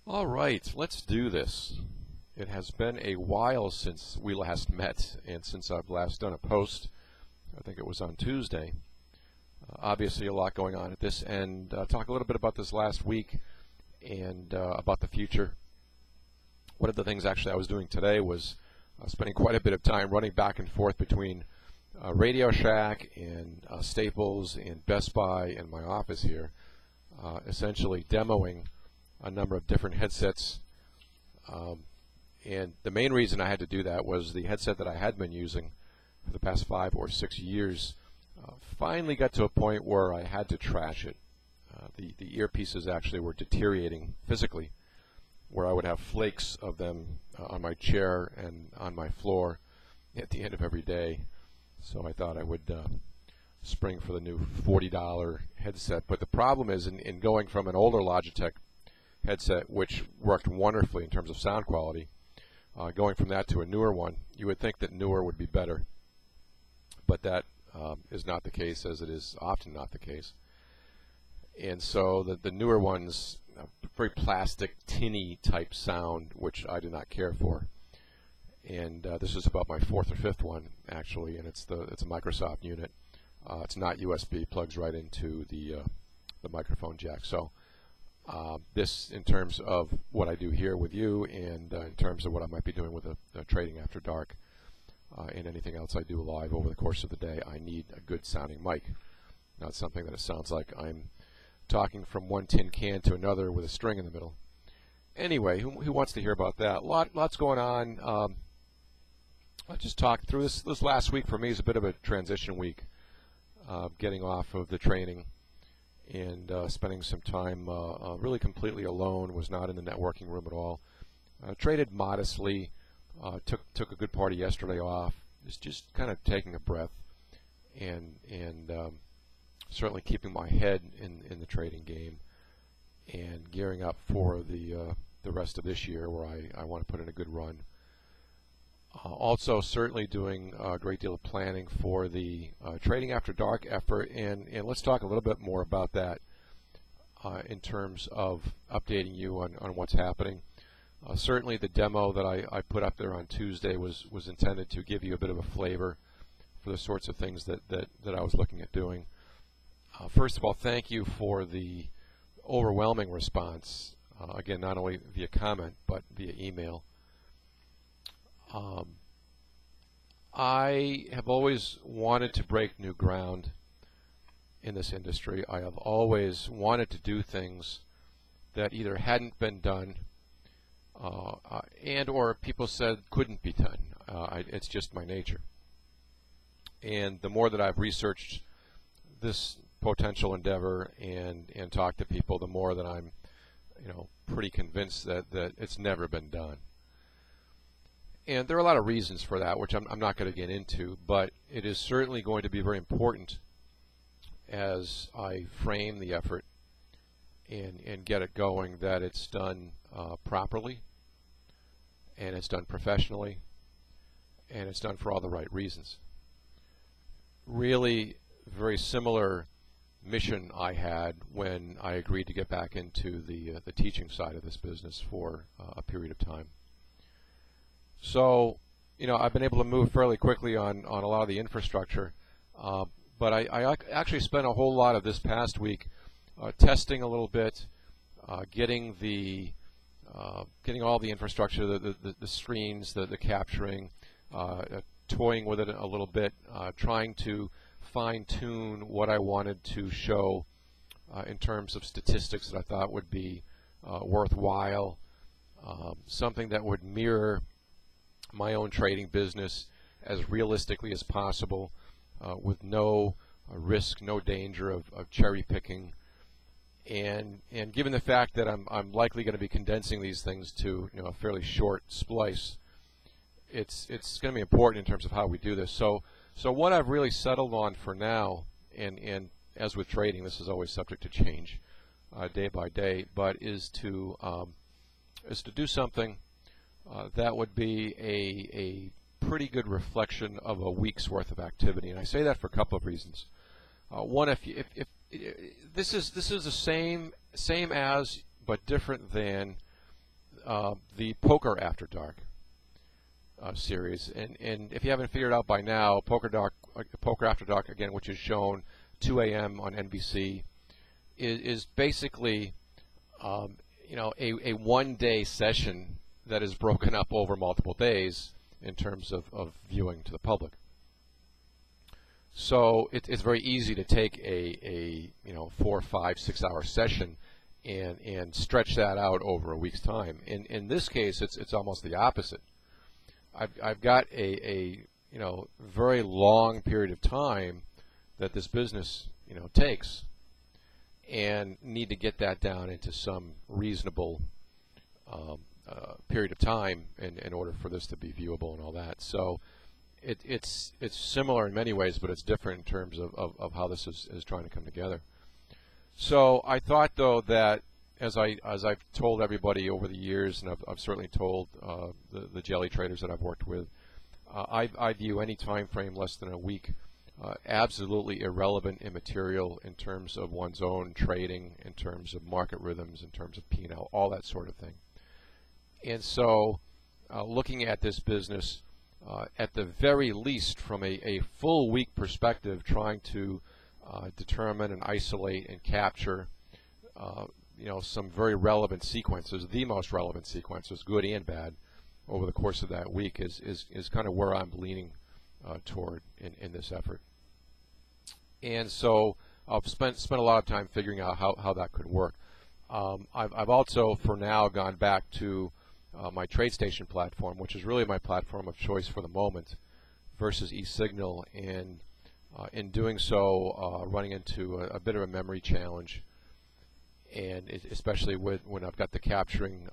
All right, let's do this. It has been a while since we last met and since I've last done a post. I think it was on Tuesday. Obviously a lot going on at this end. Talk a little bit about this last week and about the future. One of the things actually I was doing today was spending quite a bit of time running back and forth between Radio Shack and Staples and Best Buy and my office here, essentially demoing a number of different headsets. And the main reason I had to do that was the headset that I had been using for the past 5 or 6 years finally got to a point where I had to trash it. The earpieces actually were deteriorating physically, where I would have flakes of them on my chair and on my floor at the end of every day. So I thought I would spring for the new $40 headset. But the problem is in going from an older Logitech headset, which worked wonderfully in terms of sound quality, going from that to a newer one, you would think that newer would be better. But that is not the case, as it is often not the case. And so the newer ones, very plastic, tinny type sound, which I do not care for. And this is about my 4th or 5th one, actually, and it's a Microsoft unit. It's not USB, plugs right into the microphone jack. So this, in terms of what I do here with you, and in terms of what I might be doing with the Trading After Dark, and anything else I do live over the course of the day, I need a good sounding mic. Not something that it sounds like I'm talking from one tin can to another with a string in the middle. Anyway, who wants to hear about that? Lots going on. I'll just talk through this last week. For me is a bit of a transition week, getting off of the training and spending some time really completely alone. Was not in the networking room at all. Traded modestly. Took a good part of yesterday off. Just kind of taking a breath and certainly keeping my head in the trading game and gearing up for the rest of this year, where I want to put in a good run. Also, certainly doing a great deal of planning for the Trading After Dark effort, and let's talk a little bit more about that in terms of updating you on what's happening. Certainly the demo that I put up there on Tuesday was intended to give you a bit of a flavor for the sorts of things that I was looking at doing. First of all, thank you for the overwhelming response, again, not only via comment but via email. I have always wanted to break new ground in this industry. I have always wanted to do things that either hadn't been done and or people said couldn't be done. It's just my nature. And the more that I've researched this potential endeavor and talked to people, the more that I'm pretty convinced that it's never been done. And there are a lot of reasons for that, which I'm not going to get into, but it is certainly going to be very important as I frame the effort and get it going, that it's done properly, and it's done professionally, and it's done for all the right reasons. Really very similar mission I had when I agreed to get back into the teaching side of this business for a period of time. So, I've been able to move fairly quickly on a lot of the infrastructure, but I actually spent a whole lot of this past week testing a little bit, getting all the infrastructure, the screens, the capturing, toying with it a little bit, trying to fine-tune what I wanted to show in terms of statistics that I thought would be worthwhile, something that would mirror my own trading business as realistically as possible, with no risk, no danger of cherry picking. And given the fact that I'm likely going to be condensing these things to a fairly short splice, it's going to be important in terms of how we do this. So what I've really settled on for now, and as with trading, this is always subject to change day by day, but is to do something that wowould be a pretty good reflection of a week's worth of activity. And I say that for a couple of reasons. One, if this is the same as but different than the Poker After Dark series. And if you haven't figured out by now, Poker After Dark, again, which is shown 2 a.m. on NBC, is basically a one-day session that is broken up over multiple days in terms of viewing to the public. So it's very easy to take a 4, 5, 6 hour session and stretch that out over a week's time. In this case, it's almost the opposite. I've got a very long period of time that this business takes, and need to get that down into some reasonable period of time in order for this to be viewable and all that. So it's similar in many ways, but it's different in terms of how this is trying to come together. So I thought, though, that as I've told everybody over the years, and I've certainly told the jelly traders that I've worked with, I view any time frame less than a week absolutely irrelevant, immaterial in terms of one's own trading, in terms of market rhythms, in terms of P&L, all that sort of thing. And so looking at this business at the very least from a full week perspective, trying to determine and isolate and capture some very relevant sequences, the most relevant sequences, good and bad, over the course of that week is kind of where I'm leaning toward in this effort. And so I've spent a lot of time figuring out how that could work. I've also, for now, gone back to my TradeStation platform, which is really my platform of choice for the moment, versus eSignal, and in doing so, running into a bit of a memory challenge, and especially when I've got the capturing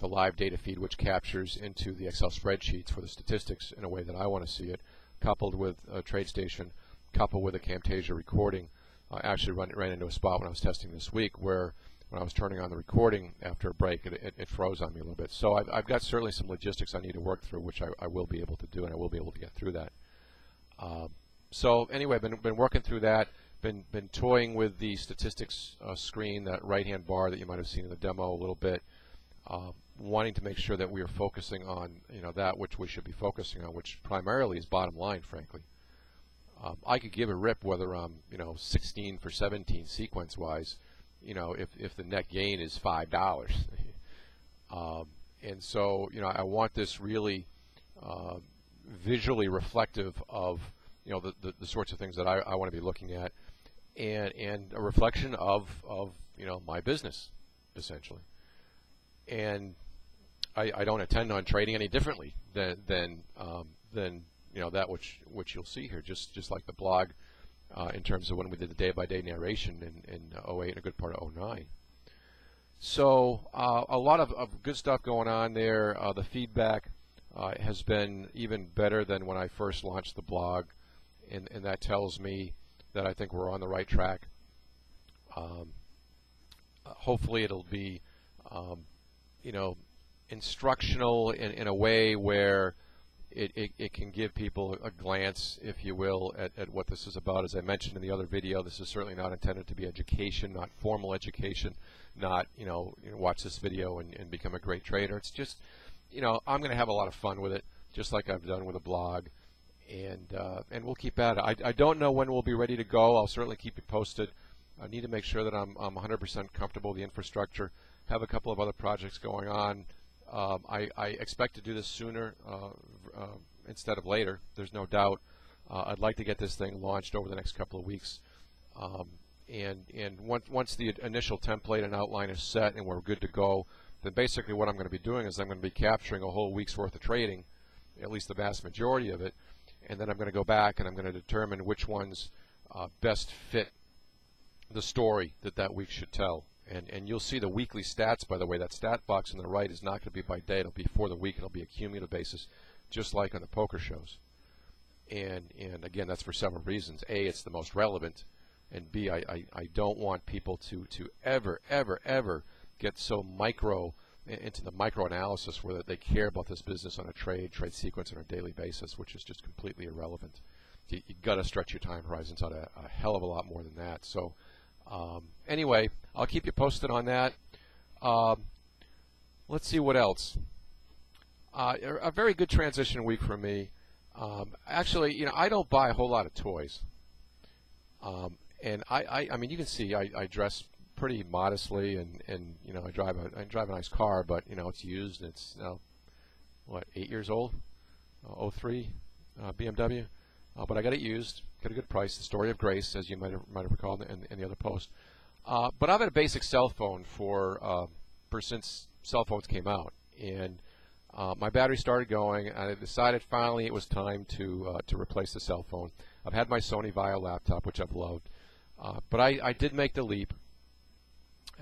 the live data feed, which captures into the Excel spreadsheets for the statistics in a way that I want to see it, coupled with TradeStation, coupled with a Camtasia recording. I actually ran into a spot when I was testing this week where when I was turning on the recording after a break, it froze on me a little bit. So I've got certainly some logistics I need to work through, which I will be able to do, and I will be able to get through that. So anyway, I've been working through that, been toying with the statistics screen, that right-hand bar that you might have seen in the demo a little bit, wanting to make sure that we are focusing on that which we should be focusing on, which primarily is bottom line, frankly. I could give a rip whether I'm 16 for 17 sequence-wise, if the net gain is $5. And so I want this really visually reflective of the sorts of things that I want to be looking at, and a reflection of my business, essentially. And I don't intend on trading any differently than that which you'll see here, just like the blog, in terms of when we did the day-by-day narration in 08 and a good part of 09. So a lot of good stuff going on there. The feedback has been even better than when I first launched the blog, and that tells me that I think we're on the right track. Hopefully it'll be instructional in a way where it can give people a glance, if you will, at what this is about. As I mentioned in the other video, this is certainly not intended to be education, not formal education, not watch this video and become a great trader. It's just I'm going to have a lot of fun with it, just like I've done with a blog, and we'll keep at it. I don't know when we'll be ready to go. I'll certainly keep you posted. I need to make sure that I'm 100% comfortable with the infrastructure. Have a couple of other projects going on. I expect to do this sooner instead of later. There's no doubt. I'd like to get this thing launched over the next couple of weeks. And once the initial template and outline is set and we're good to go, then basically what I'm going to be doing is I'm going to be capturing a whole week's worth of trading, at least the vast majority of it, and then I'm going to go back and I'm going to determine which ones best fit the story that week should tell. And you'll see the weekly stats, by the way. That stat box on the right is not going to be by day. It'll be for the week. It'll be a cumulative basis, just like on the poker shows. And again, that's for several reasons. A, it's the most relevant. And B, I don't want people to ever get so into the micro analysis where they care about this business on a trade sequence on a daily basis, which is just completely irrelevant. You got to stretch your time horizons out a hell of a lot more than that. So anyway, I'll keep you posted on that. Let's see what else. A very good transition week for me. Actually, I don't buy a whole lot of toys. And I mean, you can see I dress pretty modestly, and I drive a nice car, but it's used, and it's now what, 8 years old, '03 BMW, but I got it used, got a good price. The story of grace, as you might have recalled in the other post. But I've had a basic cell phone for since cell phones came out, and my battery started going, and I decided finally it was time to replace the cell phone. I've had my Sony Vaio laptop, which I've loved, but I did make the leap,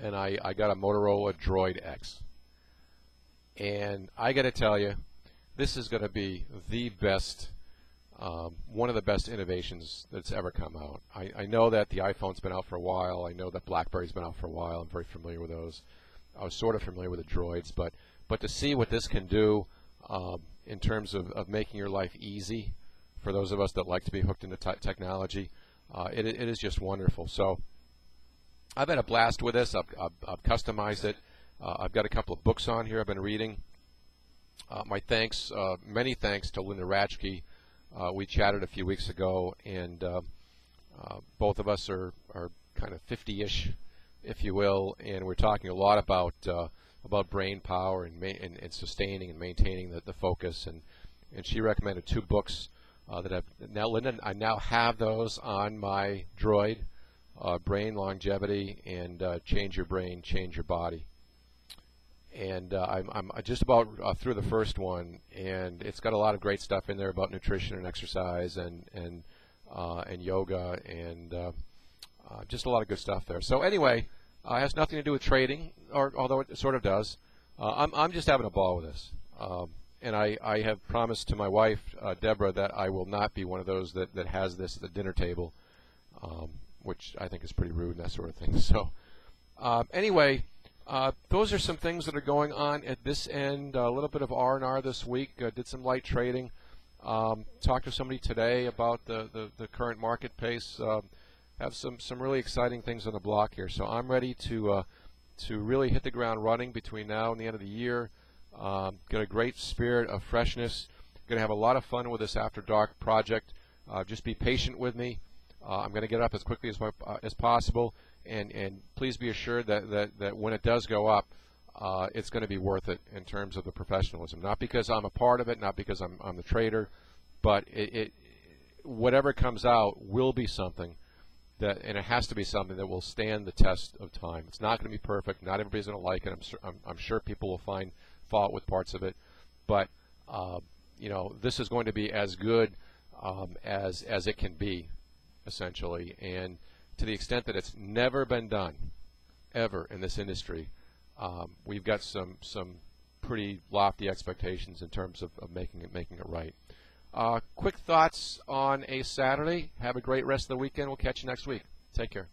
and I got a Motorola Droid X. And I got to tell you, this is going to be the best, one of the best innovations that's ever come out. I know that the iPhone's been out for a while. I know that BlackBerry's been out for a while. I'm very familiar with those. I was sort of familiar with the Droids, but to see what this can do in terms of making your life easy for those of us that like to be hooked into technology, it is just wonderful. So I've had a blast with this. I've customized it. I've got a couple of books on here I've been reading. My thanks, many thanks to Linda Ratchke. We chatted a few weeks ago, and both of us are kind of 50-ish, if you will, and we're talking a lot about brain power and sustaining and maintaining the focus. And she recommended 2 books that I now have those on my Droid, Brain Longevity and Change Your Brain, Change Your Body. And I'm just about through the first one, and it's got a lot of great stuff in there about nutrition and exercise and yoga and just a lot of good stuff there. So anyway, it has nothing to do with trading, although it sort of does. I'm just having a ball with this, and I have promised to my wife, Deborah, that I will not be one of those that has this at the dinner table, which I think is pretty rude and that sort of thing. So anyway. Those are some things that are going on at this end. A little bit of R&R this week. Did some light trading. Talked to somebody today about the current market pace. Have some really exciting things on the block here. So I'm ready to really hit the ground running between now and the end of the year. Got a great spirit of freshness. Going to have a lot of fun with this After Dark project. Just be patient with me. I'm going to get it up as quickly as possible. And please be assured that when it does go up, it's going to be worth it in terms of the professionalism. Not because I'm a part of it, not because I'm the trader, but whatever comes out will be something and it has to be something that will stand the test of time. It's not going to be perfect. Not everybody's going to like it. I'm sure people will find fault with parts of it, but this is going to be as good as it can be, essentially. And to the extent that it's never been done, ever, in this industry, we've got some pretty lofty expectations in terms of making it right. Quick thoughts on a Saturday. Have a great rest of the weekend. We'll catch you next week. Take care.